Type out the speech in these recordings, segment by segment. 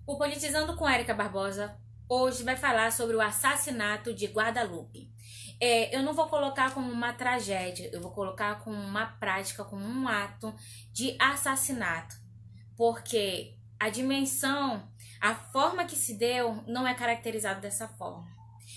O Politizando com Érica Barbosa hoje vai falar sobre o assassinato de Guadalupe. Eu não vou colocar como uma tragédia, eu vou colocar como uma prática, como um ato de assassinato, porque a dimensão, a forma que se deu não é caracterizado dessa forma.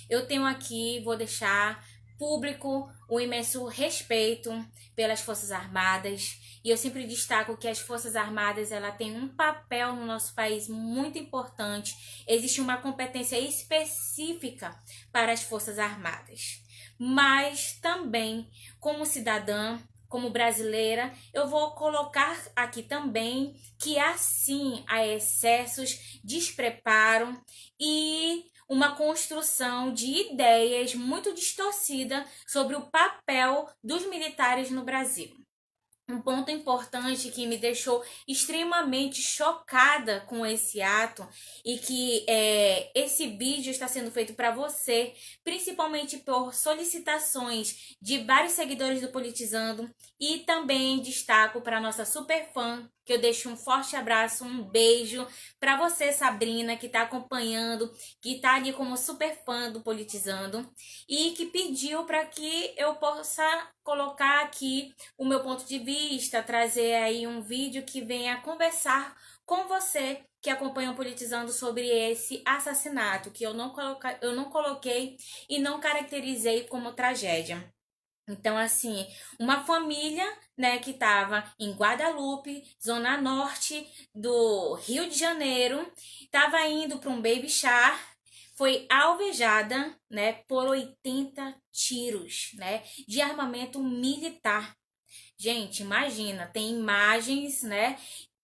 Eu tenho aqui, vou deixar público o imenso respeito pelas Forças Armadas. E eu sempre destaco que as Forças Armadas ela tem um papel no nosso país muito importante. Existe uma competência específica para as Forças Armadas. Mas também, como cidadã, como brasileira, eu vou colocar aqui também que assim há excessos, despreparo e uma construção de ideias muito distorcida sobre o papel dos militares no Brasil. Um ponto importante que me deixou extremamente chocada com esse ato e que esse vídeo está sendo feito para você, principalmente por solicitações de vários seguidores do Politizando, e também destaco para nossa super fã, que eu deixo um forte abraço, um beijo para você, Sabrina, que está acompanhando, que está ali como super fã do Politizando e que pediu para que eu possa colocar aqui o meu ponto de vista, trazer aí um vídeo que venha conversar com você que acompanha o Politizando sobre esse assassinato, que eu não coloquei e não caracterizei como tragédia. Então, assim, uma família, né, que estava em Guadalupe, zona norte do Rio de Janeiro, estava indo para um baby shower, foi alvejada, né, por 80 tiros, né, de armamento militar. Gente, imagina, tem imagens, né?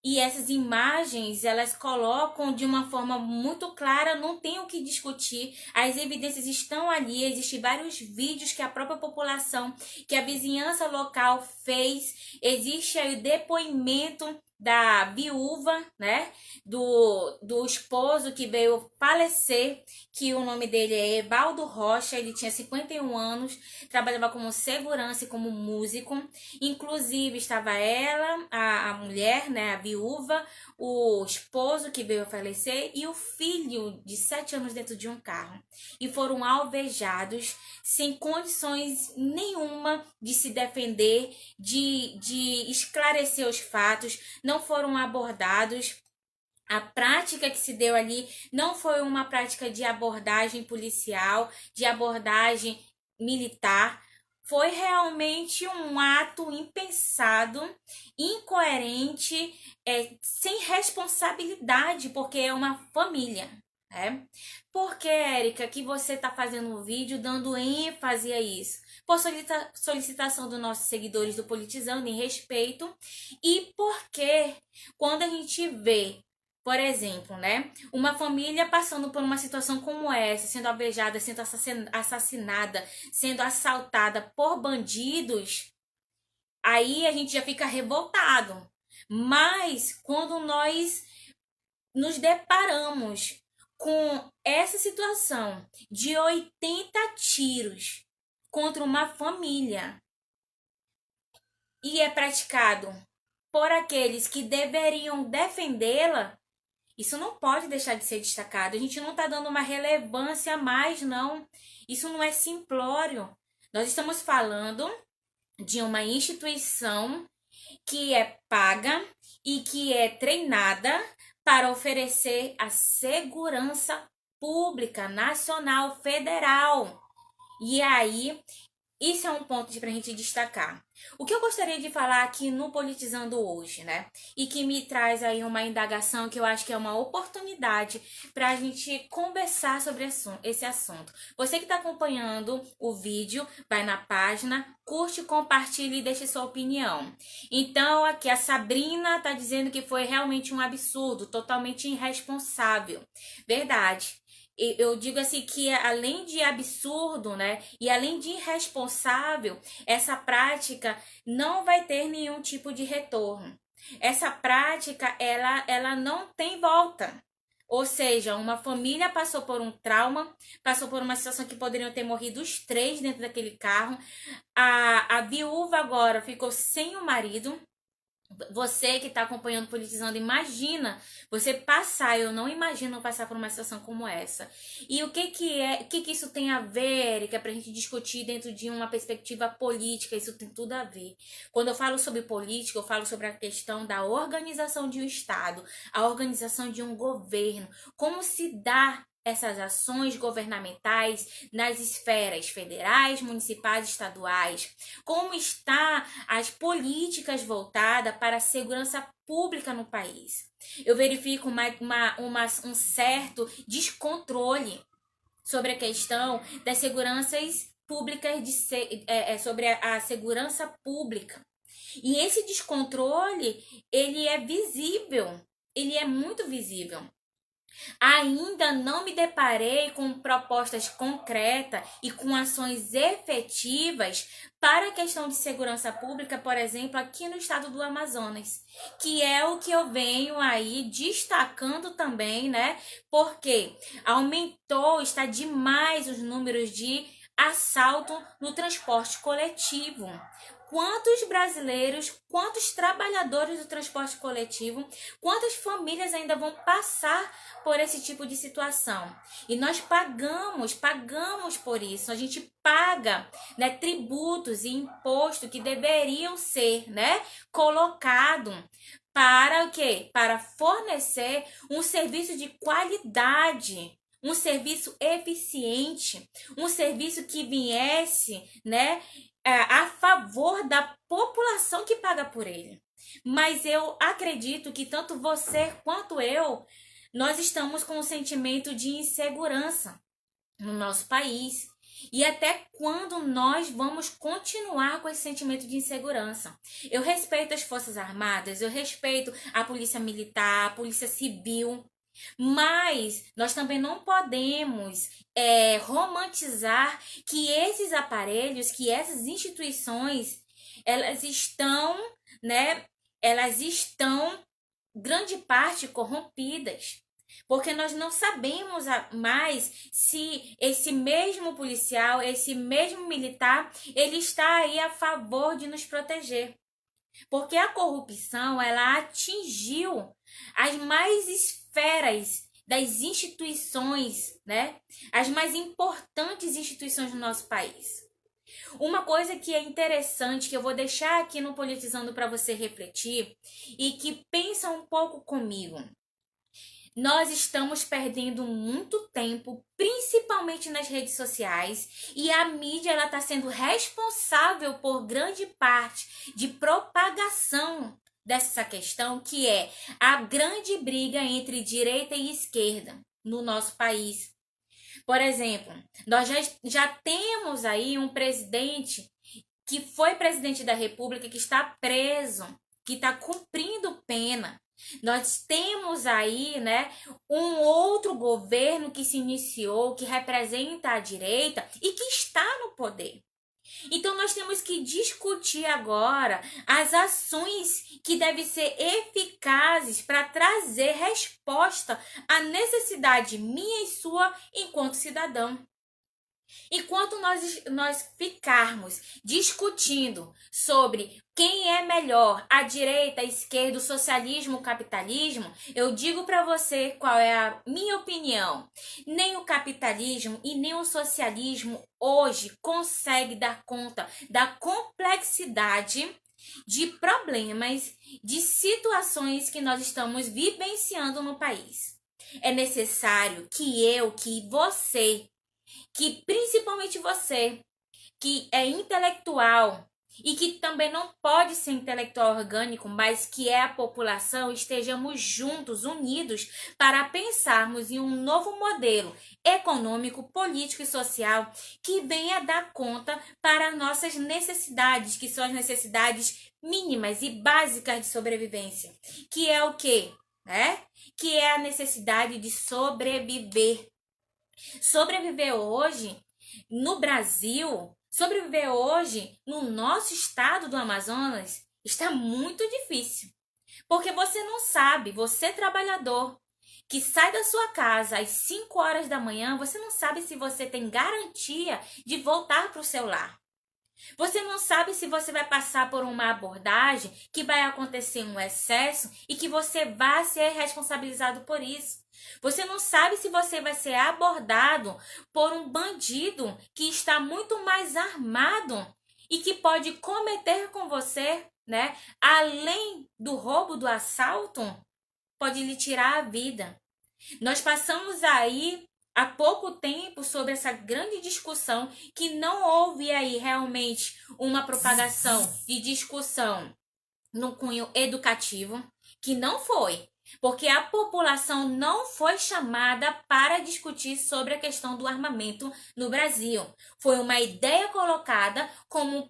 E essas imagens, elas colocam de uma forma muito clara, não tem o que discutir. As evidências estão ali, existem vários vídeos que a própria população, que a vizinhança local fez. Existe aí o depoimento da viúva, né, do esposo que veio falecer, que o nome dele é Evaldo Rocha, ele tinha 51 anos, trabalhava como segurança e como músico. Inclusive, estava ela, a mulher, né, a viúva, o esposo que veio a falecer e o filho de 7 anos dentro de um carro. E foram alvejados sem condições nenhuma de se defender, de esclarecer os fatos, não foram abordados. A prática que se deu ali não foi uma prática de abordagem policial, de abordagem militar, foi realmente um ato impensado, incoerente, sem responsabilidade, porque é uma família. Né? Por que, Érica, que você está fazendo um vídeo dando ênfase a isso? Por solicitação dos nossos seguidores do Politizando, em respeito, e porque quando a gente vê, por exemplo, né, uma família passando por uma situação como essa, sendo alvejada, sendo assassinada, sendo assaltada por bandidos, aí a gente já fica revoltado. Mas quando nós nos deparamos com essa situação de 80 tiros contra uma família e é praticado por aqueles que deveriam defendê-la, isso não pode deixar de ser destacado. A gente não está dando uma relevância a mais, não. Isso não é simplório. Nós estamos falando de uma instituição que é paga e que é treinada para oferecer a segurança pública, nacional, federal. E aí, isso é um ponto para a gente destacar. O que eu gostaria de falar aqui no Politizando hoje, né? E que me traz aí uma indagação que eu acho que é uma oportunidade para a gente conversar sobre esse assunto. Você que está acompanhando o vídeo, vai na página, curte, compartilhe e deixe sua opinião. Então, aqui a Sabrina está dizendo que foi realmente um absurdo, totalmente irresponsável. Verdade. Eu digo assim que além de absurdo, né, e além de irresponsável, essa prática não vai ter nenhum tipo de retorno. Essa prática, ela não tem volta. Ou seja, uma família passou por um trauma, passou por uma situação que poderiam ter morrido os três dentro daquele carro. A viúva agora ficou sem o marido, Você que está acompanhando Politizando, imagina você passar, eu não imagino passar por uma situação como essa. E o que isso tem a ver, Erika, para a gente discutir dentro de uma perspectiva política, isso tem tudo a ver. Quando eu falo sobre política, eu falo sobre a questão da organização de um Estado, a organização de um governo, como se dá essas ações governamentais nas esferas federais, municipais e estaduais, como está as políticas voltadas para a segurança pública no país. Eu verifico um certo descontrole sobre a questão das seguranças públicas, sobre a segurança pública. E esse descontrole, ele é visível, ele é muito visível. Ainda não me deparei com propostas concretas e com ações efetivas para a questão de segurança pública, por exemplo, aqui no estado do Amazonas, que é o que eu venho aí destacando também, né? Porque está demais os números de assalto no transporte coletivo. Quantos brasileiros, quantos trabalhadores do transporte coletivo, quantas famílias ainda vão passar por esse tipo de situação? E nós pagamos por isso. A gente paga, né, tributos e imposto que deveriam ser, né, colocado para o quê? Para fornecer um serviço de qualidade, um serviço eficiente, um serviço que viesse, né, a favor da população que paga por ele. Mas eu acredito que tanto você quanto eu, nós estamos com um sentimento de insegurança no nosso país. E até quando nós vamos continuar com esse sentimento de insegurança? Eu respeito as Forças Armadas, eu respeito a Polícia Militar, a Polícia Civil, mas nós também não podemos romantizar que esses aparelhos, que essas instituições, elas estão, né? Elas estão, grande parte, corrompidas. Porque nós não sabemos mais se esse mesmo policial, esse mesmo militar, ele está aí a favor de nos proteger. Porque a corrupção, ela atingiu as mais esferas das instituições, né? As mais importantes instituições do nosso país. Uma coisa que é interessante, que eu vou deixar aqui no Politizando para você refletir e que pensa um pouco comigo. Nós estamos perdendo muito tempo, principalmente nas redes sociais, e a mídia ela está sendo responsável por grande parte de propagação dessa questão, que é a grande briga entre direita e esquerda no nosso país. Por exemplo, nós já temos aí um presidente que foi presidente da República, que está preso, que está cumprindo pena. Nós temos aí, né, um outro governo que se iniciou, que representa a direita e que está no poder. Então nós temos que discutir agora as ações que devem ser eficazes para trazer resposta à necessidade minha e sua enquanto cidadão. Enquanto nós ficarmos discutindo sobre quem é melhor, a direita, a esquerda, o socialismo, o capitalismo, eu digo para você qual é a minha opinião. Nem o capitalismo e nem o socialismo hoje consegue dar conta da complexidade de problemas, de situações que nós estamos vivenciando no país. É necessário que você, que principalmente você, que é intelectual e que também não pode ser intelectual orgânico, mas que é a população, estejamos juntos, unidos, para pensarmos em um novo modelo econômico, político e social que venha dar conta para nossas necessidades, que são as necessidades mínimas e básicas de sobrevivência, que é o quê? Que é a necessidade de sobreviver. Sobreviver hoje no Brasil, sobreviver hoje no nosso estado do Amazonas está muito difícil. Porque você não sabe, você trabalhador que sai da sua casa às 5 horas da manhã, você não sabe se você tem garantia de voltar para o seu lar. Você não sabe se você vai passar por uma abordagem que vai acontecer um excesso e que você vai ser responsabilizado por isso. Você não sabe se você vai ser abordado por um bandido que está muito mais armado e que pode cometer com você, né? Além do roubo, do assalto, pode lhe tirar a vida. Nós passamos aí há pouco tempo sobre essa grande discussão que não houve aí realmente uma propagação de discussão no cunho educativo, que não foi, porque a população não foi chamada para discutir sobre a questão do armamento no Brasil. Foi uma ideia colocada como um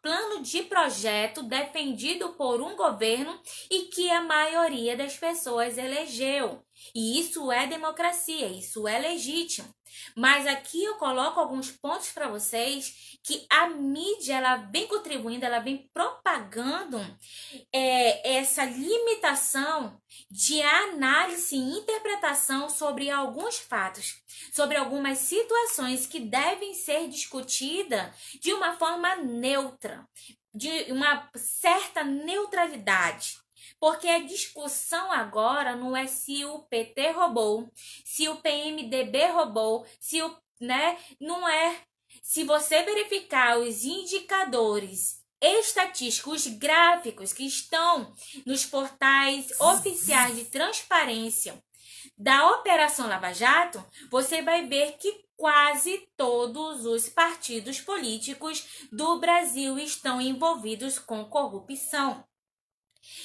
plano de projeto defendido por um governo e que a maioria das pessoas elegeu. E isso é democracia, isso é legítimo. Mas aqui eu coloco alguns pontos para vocês que a mídia ela vem contribuindo, ela vem propagando essa limitação de análise e interpretação sobre alguns fatos, sobre algumas situações que devem ser discutidas de uma forma neutra, de uma certa neutralidade. Porque a discussão agora não é se o PT roubou, se o PMDB roubou, se o, né, não é. Se você verificar os indicadores estatísticos, gráficos que estão nos portais oficiais de transparência da Operação Lava Jato, você vai ver que quase todos os partidos políticos do Brasil estão envolvidos com corrupção.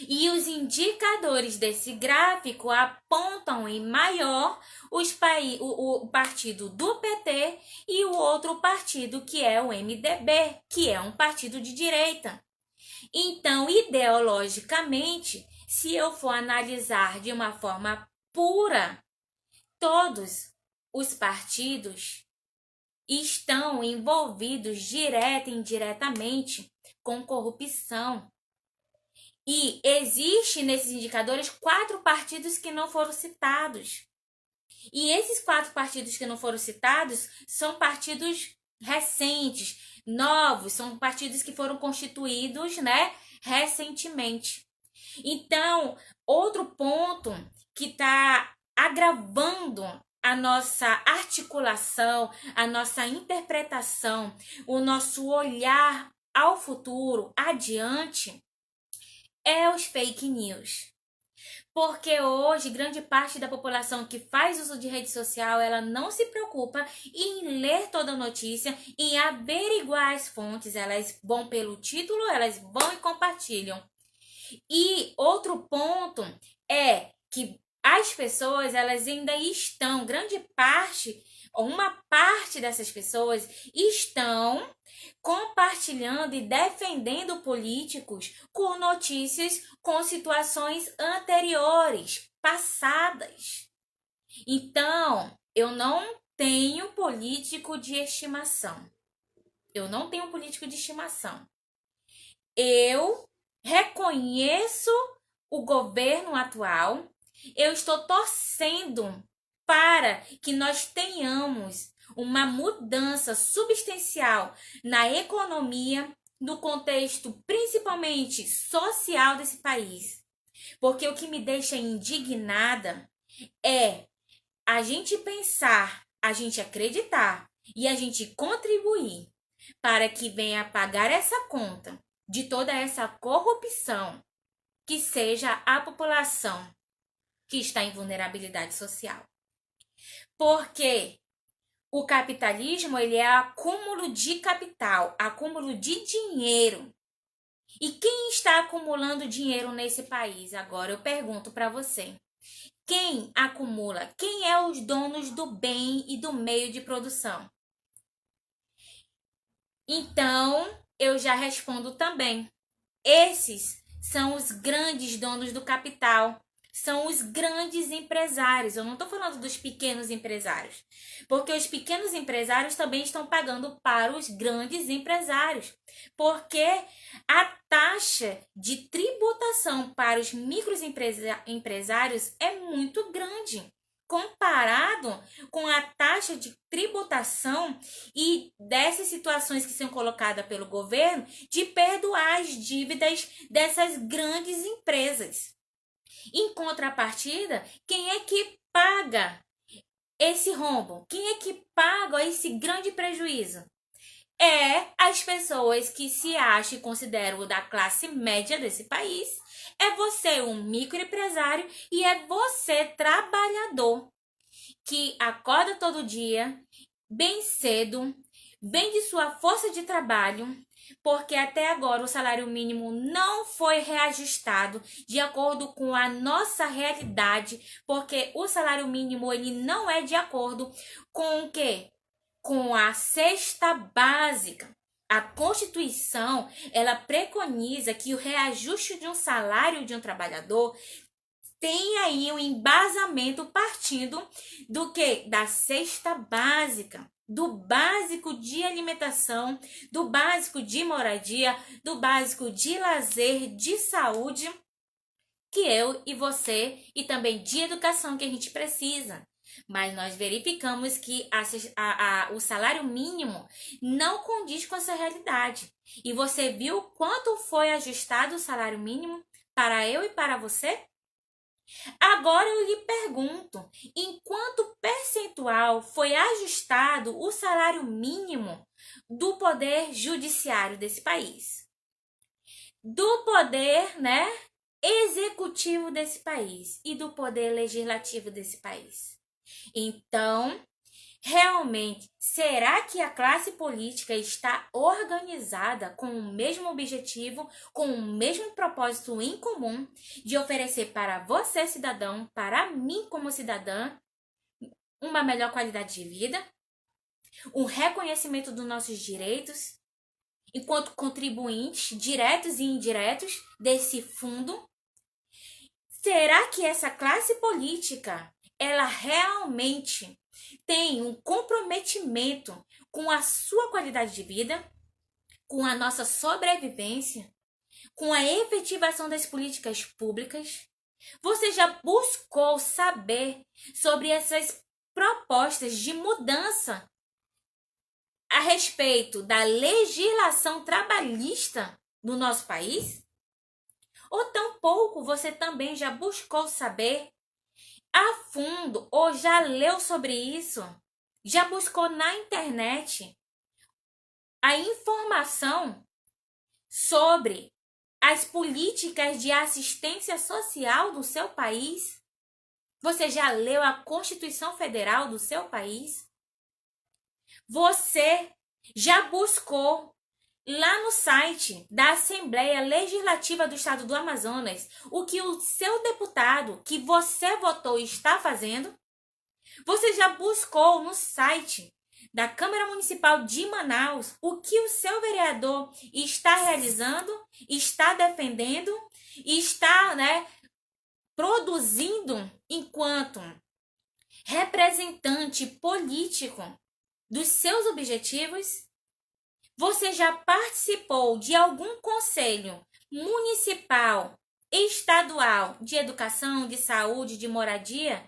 E os indicadores desse gráfico apontam em maior o partido do PT e o outro partido que é o MDB, que é um partido de direita. Então, ideologicamente, se eu for analisar de uma forma pura, todos os partidos estão envolvidos direta e indiretamente com corrupção. E existe nesses indicadores 4 partidos que não foram citados. E esses 4 partidos que não foram citados são partidos recentes, novos, são partidos que foram constituídos, né, recentemente. Então, outro ponto que está agravando a nossa articulação, a nossa interpretação, o nosso olhar ao futuro, adiante, é os fake news. Porque hoje, grande parte da população que faz uso de rede social, ela não se preocupa em ler toda a notícia, em averiguar as fontes. Elas vão pelo título, elas vão e compartilham. E outro ponto é que as pessoas, elas ainda estão, grande parte, uma parte dessas pessoas estão compartilhando e defendendo políticos com notícias com situações anteriores, passadas. Então, eu não tenho político de estimação. Eu não tenho político de estimação. Eu reconheço o governo atual. Eu estou torcendo para que nós tenhamos uma mudança substancial na economia, no contexto principalmente social desse país. Porque o que me deixa indignada é a gente pensar, a gente acreditar e a gente contribuir para que venha pagar essa conta de toda essa corrupção, que seja a população que está em vulnerabilidade social. Porque o capitalismo, ele é acúmulo de capital, acúmulo de dinheiro. E quem está acumulando dinheiro nesse país? Agora eu pergunto para você. Quem acumula? Quem é os donos do bem e do meio de produção? Então, eu já respondo também. Esses são os grandes donos do capital. São os grandes empresários. Eu não estou falando dos pequenos empresários. Porque os pequenos empresários também estão pagando para os grandes empresários. Porque a taxa de tributação para os microempresários é muito grande. comparado com a taxa de tributação e dessas situações que são colocadas pelo governo de perdoar as dívidas dessas grandes empresas. Em contrapartida, quem é que paga esse rombo? Quem é que paga esse grande prejuízo? É as pessoas que se acham e consideram da classe média desse país. É você, um microempresário, e é você, trabalhador, que acorda todo dia, bem cedo, vende sua força de trabalho, porque até agora o salário mínimo não foi reajustado de acordo com a nossa realidade, porque o salário mínimo ele não é de acordo com o quê? Com a cesta básica. A Constituição, ela preconiza que o reajuste de um salário de um trabalhador tem aí um embasamento partindo do que? Da cesta básica, do básico de alimentação, do básico de moradia, do básico de lazer, de saúde, que eu e você, e também de educação que a gente precisa. Mas nós verificamos que o salário mínimo não condiz com essa realidade. E você viu quanto foi ajustado o salário mínimo para eu e para você? Agora eu lhe pergunto, em quanto percentual foi ajustado o salário mínimo do poder judiciário desse país? Do poder, executivo desse país e do poder legislativo desse país. Então, realmente, será que a classe política está organizada com o mesmo objetivo, com o mesmo propósito em comum de oferecer para você, cidadão, para mim como cidadã, uma melhor qualidade de vida, um reconhecimento dos nossos direitos, enquanto contribuintes diretos e indiretos desse fundo? Será que essa classe política, ela realmente tem um comprometimento com a sua qualidade de vida, com a nossa sobrevivência, com a efetivação das políticas públicas? Você já buscou saber sobre essas propostas de mudança a respeito da legislação trabalhista no nosso país? Ou tampouco você também já buscou saber a fundo ou já leu sobre isso? Já buscou na internet a informação sobre as políticas de assistência social do seu país? Você já leu a Constituição Federal do seu país? Você já buscou lá no site da Assembleia Legislativa do Estado do Amazonas o que o seu deputado que você votou está fazendo? Você já buscou no site da Câmara Municipal de Manaus o que o seu vereador está realizando, está defendendo, está, produzindo enquanto representante político dos seus objetivos? Você já participou de algum conselho municipal, estadual de educação, de saúde, de moradia?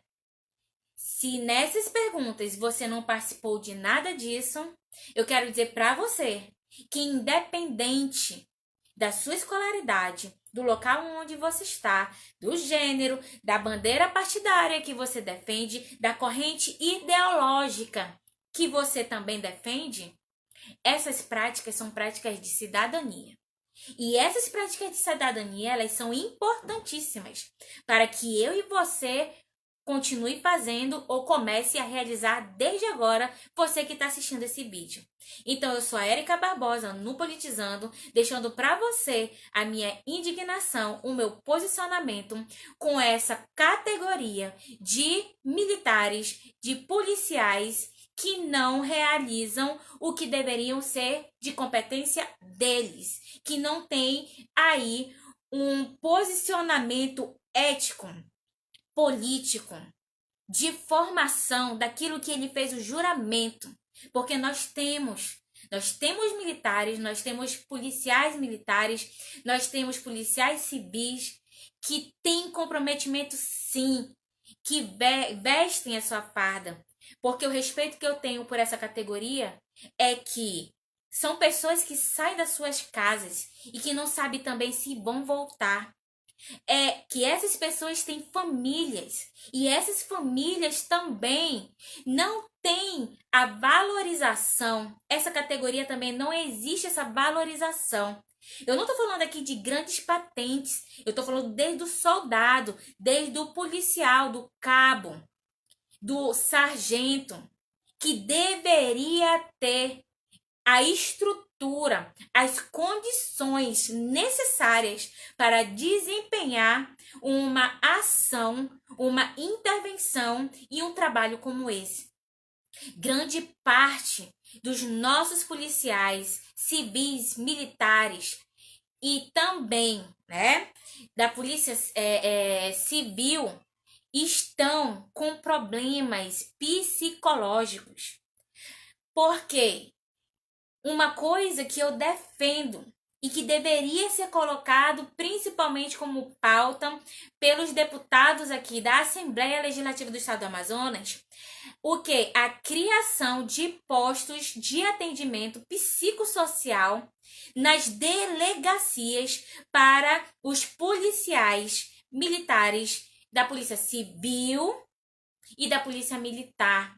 Se nessas perguntas você não participou de nada disso, eu quero dizer para você que independente da sua escolaridade, do local onde você está, do gênero, da bandeira partidária que você defende, da corrente ideológica que você também defende, essas práticas são práticas de cidadania. E essas práticas de cidadania, elas são importantíssimas para que eu e você continue fazendo ou comece a realizar desde agora, você que está assistindo esse vídeo. Então, eu sou a Érica Barbosa, no Politizando, deixando para você a minha indignação, o meu posicionamento com essa categoria de militares, de policiais que não realizam o que deveriam ser de competência deles, que não tem aí um posicionamento ético, político, de formação daquilo que ele fez o juramento, porque nós temos militares, nós temos policiais militares, nós temos policiais civis que têm comprometimento sim, que vestem a sua farda. Porque o respeito que eu tenho por essa categoria é que são pessoas que saem das suas casas e que não sabem também se vão voltar. É que essas pessoas têm famílias e essas famílias também não têm a valorização. Essa categoria também não existe essa valorização. Eu não tô falando aqui de grandes patentes, eu tô falando desde o soldado, desde o policial, do cabo, do sargento, que deveria ter a estrutura, as condições necessárias para desempenhar uma ação, uma intervenção e um trabalho como esse. Grande parte dos nossos policiais, civis, militares e também, né, da polícia civil estão com problemas psicológicos. Por quê? Uma coisa que eu defendo e que deveria ser colocado principalmente como pauta pelos deputados aqui da Assembleia Legislativa do Estado do Amazonas, o que? A criação de postos de atendimento psicossocial nas delegacias para os policiais militares da Polícia Civil e da Polícia Militar,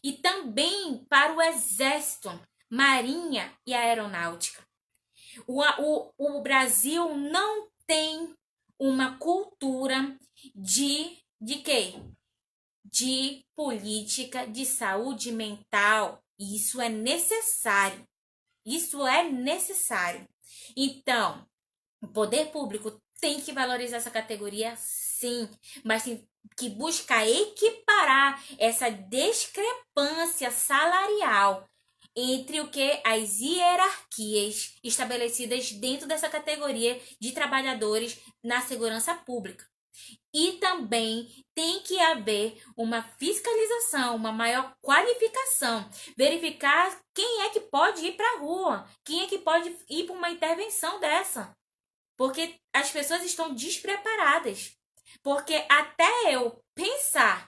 e também para o Exército, Marinha e Aeronáutica. O Brasil não tem uma cultura de quê? De política de saúde mental. E isso é necessário. Isso é necessário. Então, o poder público tem que valorizar essa categoria, sim, mas tem que buscar equiparar essa discrepância salarial entre o que as hierarquias estabelecidas dentro dessa categoria de trabalhadores na segurança pública. E também tem que haver uma fiscalização, uma maior qualificação, verificar quem é que pode ir para a rua, quem é que pode ir para uma intervenção dessa. Porque as pessoas estão despreparadas. Porque até eu pensar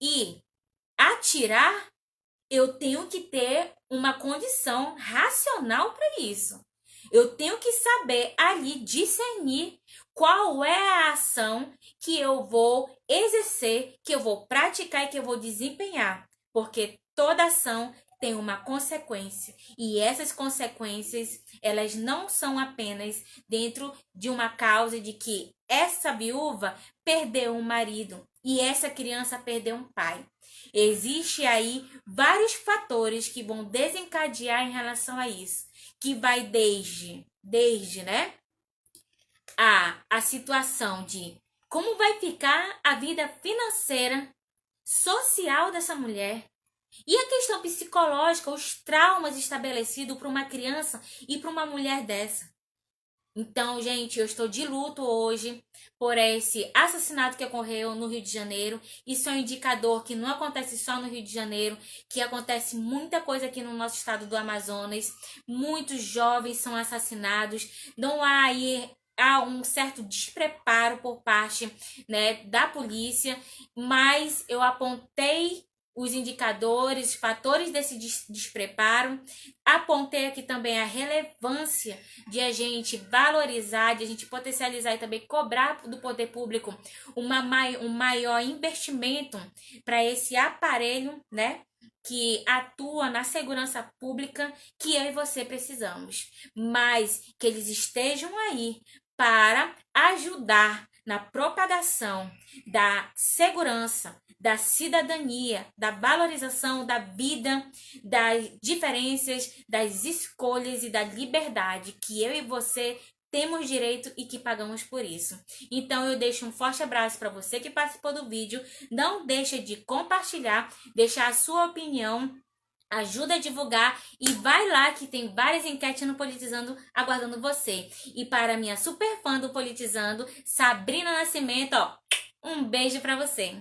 e atirar, eu tenho que ter uma condição racional para isso. Eu tenho que saber ali discernir qual é a ação que eu vou exercer, que eu vou praticar e que eu vou desempenhar. Porque toda ação tem uma consequência. E essas consequências, elas não são apenas dentro de uma causa de que essa viúva perdeu um marido e essa criança perdeu um pai. Existe aí vários fatores que vão desencadear em relação a isso, que vai desde, né, a situação de como vai ficar a vida financeira, social dessa mulher, e a questão psicológica, os traumas estabelecidos para uma criança e para uma mulher dessa. Então, gente, eu estou de luto hoje por esse assassinato que ocorreu no Rio de Janeiro. Isso é um indicador que não acontece só no Rio de Janeiro, que acontece muita coisa aqui no nosso estado do Amazonas. Muitos jovens são assassinados. Não há aí um certo despreparo por parte, né, da polícia, mas eu apontei os indicadores, fatores desse despreparo. Apontei aqui também a relevância de a gente valorizar, de a gente potencializar e também cobrar do poder público um maior investimento para esse aparelho, né, que atua na segurança pública que eu e você precisamos. Mas que eles estejam aí para ajudar na propagação da segurança, da cidadania, da valorização da vida, das diferenças, das escolhas e da liberdade que eu e você temos direito e que pagamos por isso. Então eu deixo um forte abraço para você que participou do vídeo. Não deixa de compartilhar, deixar a sua opinião, ajuda a divulgar e vai lá que tem várias enquetes no Politizando aguardando você. E para minha super fã do Politizando, Sabrina Nascimento, ó, um beijo para você.